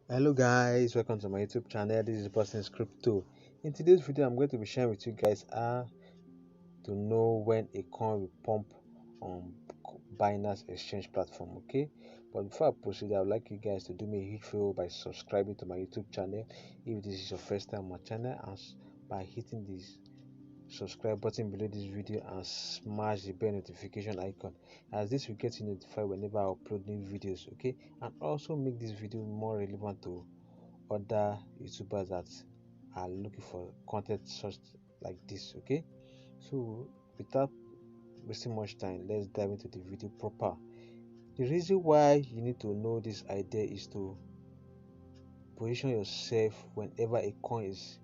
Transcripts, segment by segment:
Hello guys, welcome to my YouTube channel. This is Boston's Crypto. In today's video, I'm going to be sharing with you guys how to know when a coin will pump on Binance exchange platform. Okay, but before I proceed, I would like you guys to do me a huge favor by subscribing to my YouTube channel if this is your first time on my channel, and by hitting this subscribe button below this video and smash the bell notification icon, as this will get you notified whenever I upload new videos. Okay, and also make this video more relevant to other YouTubers that are looking for content such like this. Okay, so without wasting much time, let's dive into the video proper. The reason why you need to know this idea is to position yourself whenever a coin is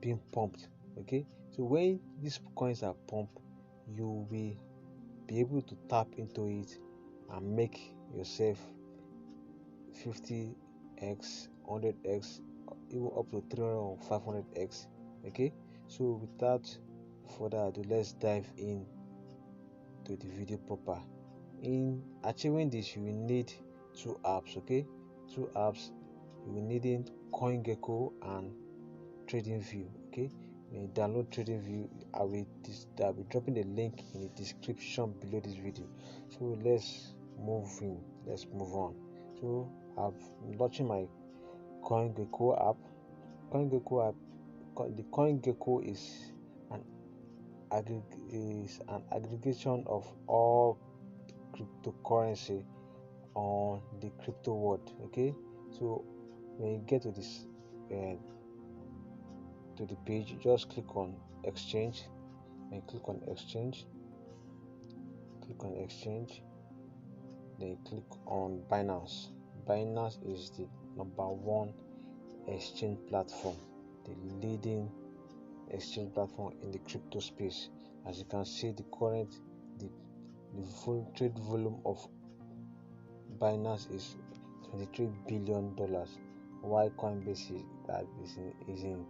being pumped. Okay, so when these coins are pumped, you will be able to tap into it and make yourself 50x, 100x, even up to 300 or 500x. Okay, so without further ado, let's dive in to the video proper. In achieving this, you will need two apps. Okay, two apps. You will need in CoinGecko and TradingView. Okay, when you download TradingView, I'll be dropping the link in the description below this video. So let's move on. So I'm launching my CoinGecko app. CoinGecko app. The CoinGecko an is an aggregation of all cryptocurrency on the crypto world. Okay, so when you get uh, to the page, just click on exchange. Then click on exchange. Click on exchange. Then click on Binance. Binance is the number one exchange platform, the leading exchange platform in the crypto space. As you can see, the, the full trade volume of Binance is $23 billion, while Coinbase is in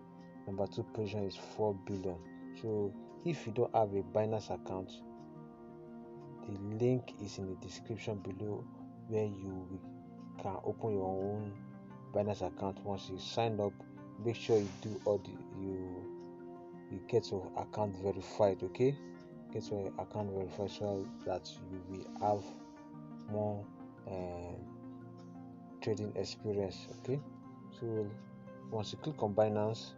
number two position is 4 billion. So if you don't have a Binance account, the link is in the description below, where you can open your own Binance account. Once you sign up, make sure you do all the you get your account verified. Okay, get your account verified so that you will have more uh, trading experience. Okay, so once you click on Binance,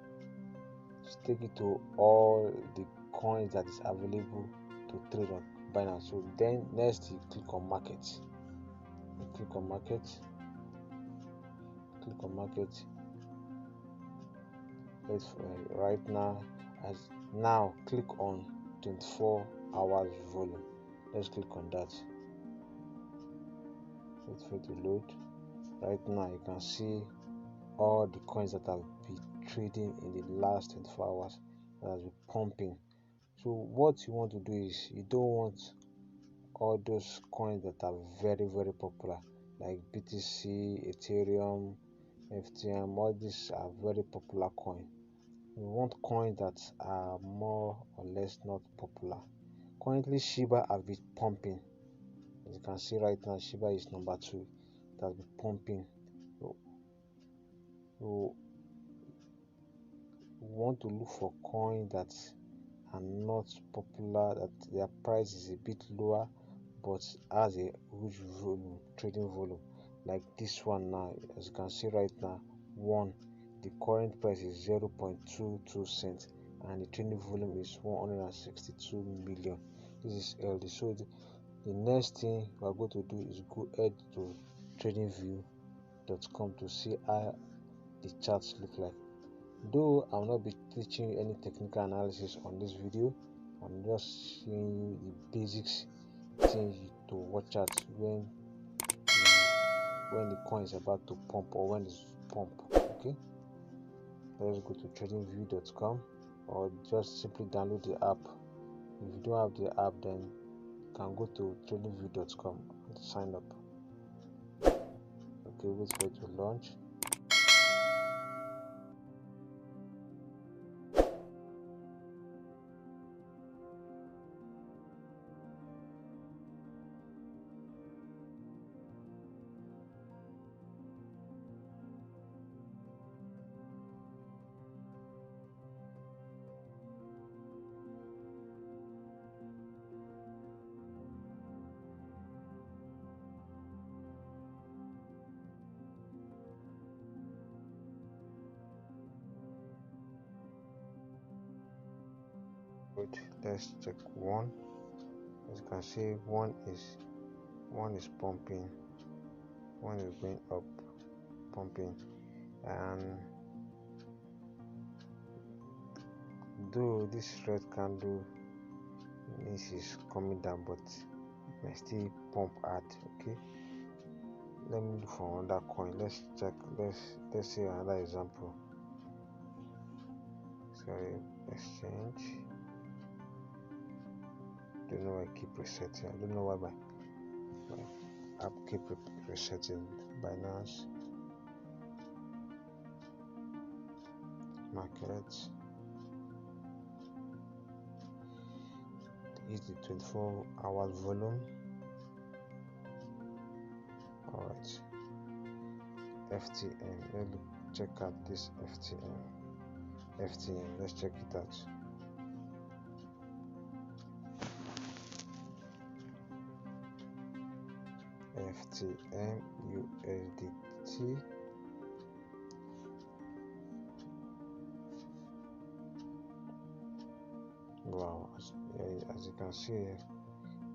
it's take you to all the coins that is available to trade on Binance. So then next you click on market. You click on market, click on market. Let's right now, as now click on 24 hours volume. Let's click on that. Wait for it to load. Right now you can see all the coins that have been trading in the last 24 hours, that has been pumping. So what you want to do is, you don't want all those coins that are very popular, like BTC, Ethereum, FTM. All these are very popular coins. We want coins that are more or less not popular. Currently Shiba have been pumping. As you can see right now, Shiba is number two. It has been pumping. So, so we want to look for coins that are not popular, that their price is a bit lower but has a huge volume, trading volume, like this one. Now as you can see right now, one, the current price is 0.22 cents and the trading volume is 162 million. This is LD. So the next thing we are going to do is go head to tradingview.com to see how the charts look like. Though I will not be teaching you any technical analysis on this video, I'm just showing you the basics things to watch out when the coin is about to pump or when it's pump. Okay, let's go to tradingview.com, or just simply download the app. If you don't have the app, then you can go to tradingview.com and sign up. Okay, wait for it to launch. good. Let's check one. As you can see, one is pumping, one is going up, pumping, and though this red candle means is coming down, but it may still pump hard. Okay, let me look for another coin. Let's check. Let's see another example. Sorry, exchange. Don't know why I keep resetting. I don't know why my app keep resetting. Binance market is the 24 hours volume. Alright, FTM. Let's check out this FTM. Let's check it out. FTM USDT. Wow, as you can see,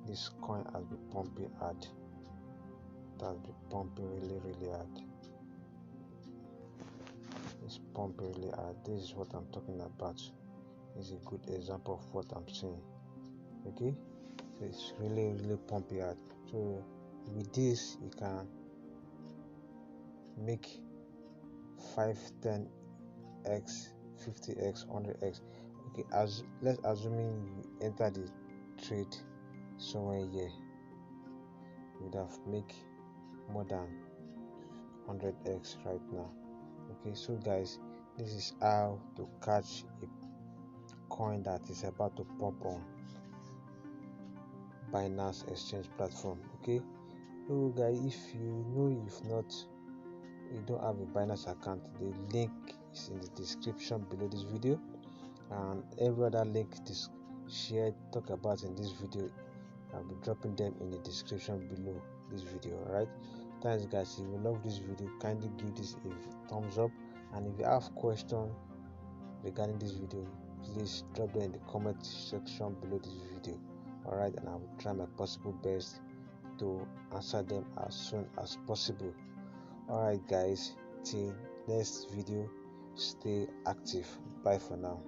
this coin has been pumping hard. It has been pumping really hard. It's pumping really hard. This is what I'm talking about. It's a good example of what I'm saying. Okay, so it's really pumping hard. So with this, you can make 5, 10x, 50x, 100x. Okay, let's assuming you enter the trade somewhere here, you would have make more than 100x right now. Okay, so guys, this is how to catch a coin that is about to pump on Binance exchange platform. Okay, so guys, if you know you don't have a Binance account, the link is in the description below this video, and every other link talk about in this video, I'll be dropping them in the description below this video. Alright, thanks guys. If you love this video, kindly give this a thumbs up, and if you have questions regarding this video, please drop them in the comment section below this video. Alright, and I will try my possible best to answer them as soon as possible. Alright guys, till next video, stay active. Bye for now.